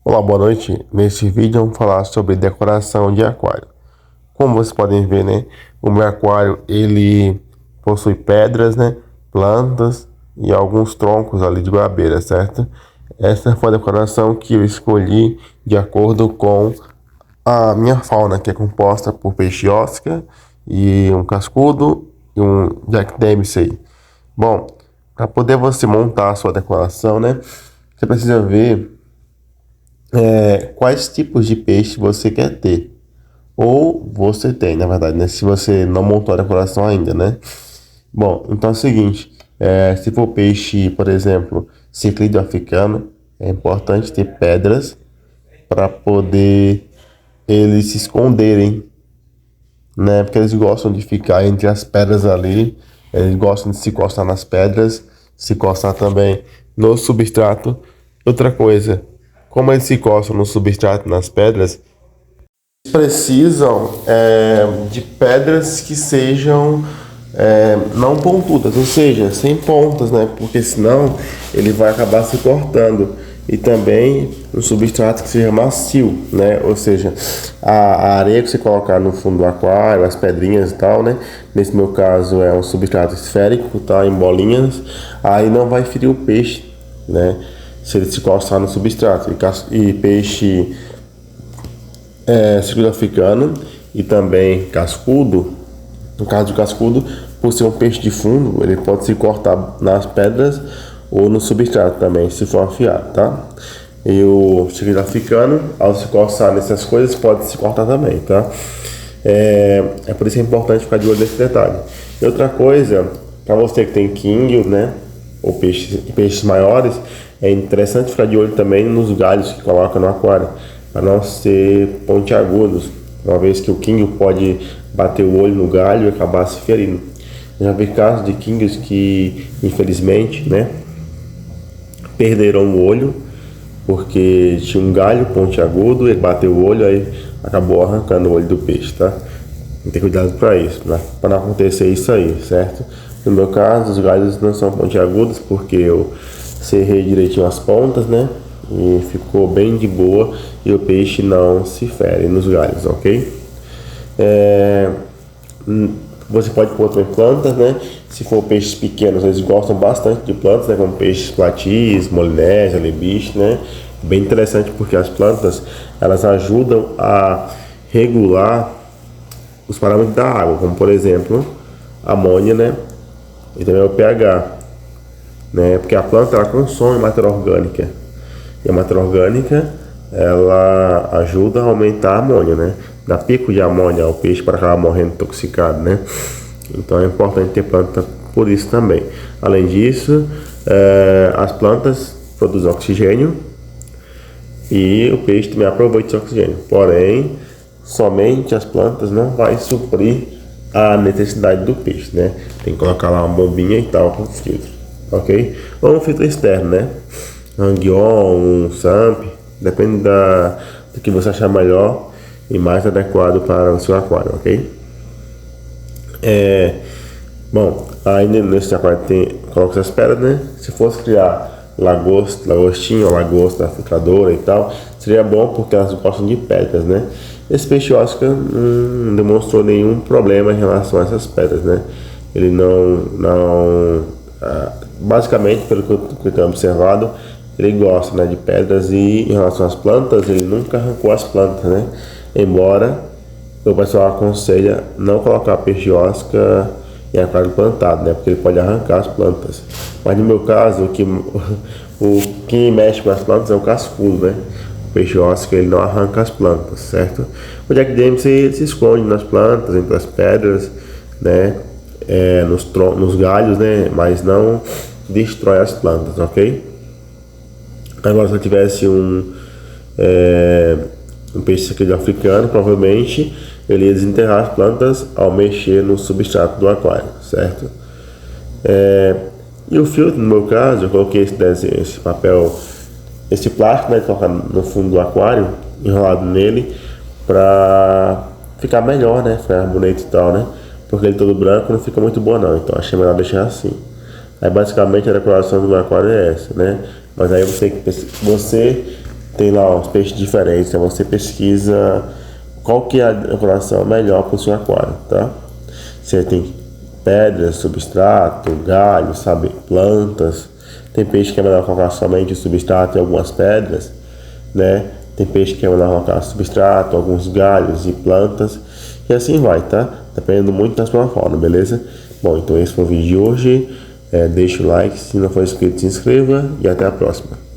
Olá, boa noite. Nesse vídeo vamos falar sobre decoração de aquário. Como vocês podem ver, né, o meu aquário ele possui pedras, né, plantas e alguns troncos ali de goiabeira, certo? Essa foi a decoração que eu escolhi de acordo com a minha fauna, que é composta por peixe-osca e um cascudo e um Jack Dempsey. Bom, para poder você montar a sua decoração, né, você precisa ver quais tipos de peixe você quer ter. Ou você tem, na verdade, né? Se você não montou a decoração ainda, né? Bom, então é o seguinte: se for peixe, por exemplo, ciclídeo africano, é importante ter pedras para poder eles se esconderem, né? Porque eles gostam de ficar entre as pedras ali, eles gostam de se encostar nas pedras, se encostar também no substrato. Outra coisa, como eles se encostam no substrato, nas pedras, precisam de pedras que sejam não pontudas, ou seja, sem pontas, né? Porque senão ele vai acabar se cortando. E também um substrato que seja macio, né? Ou seja, a areia que você colocar no fundo do aquário, as pedrinhas e tal, né? Nesse meu caso é um substrato esférico, tá? Em bolinhas, aí não vai ferir o peixe, né? Se ele se encostar no substrato. E peixe ciclídeo africano e também cascudo. No caso do cascudo, por ser um peixe de fundo, ele pode se cortar nas pedras ou no substrato também, se for afiado, tá? E o ciclídeo africano, ao se coçar nessas coisas, pode se cortar também, tá? Por isso que é importante ficar de olho nesse detalhe. E outra coisa, para você que tem king, né? Ou peixes maiores, é interessante ficar de olho também nos galhos que coloca no aquário, para não ser pontiagudos, uma vez que o king pode bater o olho no galho e acabar se ferindo. Já vi casos de kings que, infelizmente, né, perderam o olho porque tinha um galho pontiagudo, ele bateu o olho, aí acabou arrancando o olho do peixe, tá? Tem que ter cuidado para isso, né? Para não acontecer isso aí, certo? No meu caso, os galhos não são pontiagudos porque eu serrei direitinho as pontas, né? E ficou bem de boa e o peixe não se fere nos galhos, ok? Você pode pôr também plantas, né? Se for peixes pequenos, eles gostam bastante de plantas, né? Como peixes platis, molinésia, lebiche, né? Bem interessante porque as plantas, elas ajudam a regular os parâmetros da água, como por exemplo, a amônia, né? E também o pH, né? Porque a planta, ela consome matéria orgânica. E a matéria orgânica, ela ajuda a aumentar a amônia, né? Dá pico de amônia ao peixe para acabar morrendo intoxicado, né? Então é importante ter planta por isso também. Além disso, as plantas produzem oxigênio e o peixe também aproveita esse oxigênio. Porém, somente as plantas não vai suprir a necessidade do peixe, né? Tem que colocar lá uma bombinha e tal com filtro, ok? Ou um filtro externo, né? Hang-on, um SAMP, depende do que você achar melhor e mais adequado para o seu aquário, ok? Bom, ainda nesse aquário coloca essas pedras, né? Se fosse criar lagostinho ou lagosta filtradora e tal, seria bom porque elas gostam de pedras, né? Esse peixe-osca não demonstrou nenhum problema em relação a essas pedras, né? Ele basicamente, pelo que eu tenho observado, ele gosta, né, de pedras, e em relação às plantas, ele nunca arrancou as plantas, né? Embora o pessoal aconselha não colocar peixe-osca em aquário plantado, né? Porque ele pode arrancar as plantas. Mas no meu caso, o que mexe com as plantas é o cascudo, né? O peixe-osca, ele não arranca as plantas, certo? O Jack Dempsey, ele se esconde nas plantas, entre as pedras, né? Nos galhos, né? Mas não destrói as plantas, ok? Agora, se eu tivesse um peixe ciclídeo africano, provavelmente ele ia desenterrar as plantas ao mexer no substrato do aquário, certo? E o filtro, no meu caso, eu coloquei esse papel, esse plástico, né, de colocar no fundo do aquário, enrolado nele, para ficar melhor, né, ficar bonito e tal, né? Porque ele todo branco não fica muito bom não, então achei melhor deixar assim. Aí basicamente a decoração do meu aquário é essa, né? Mas aí você tem lá uns peixes diferentes, então você pesquisa qual que é a decoração melhor para o seu aquário, tá? Você tem pedras, substrato, galho, sabe, plantas. Tem peixe que é melhor colocar somente o substrato e algumas pedras, né? Tem peixe que é melhor colocar substrato, alguns galhos e plantas. E assim vai, tá? Dependendo muito da sua fauna, beleza? Bom, então esse foi o vídeo de hoje. Deixa o like, se não for inscrito, se inscreva e até a próxima.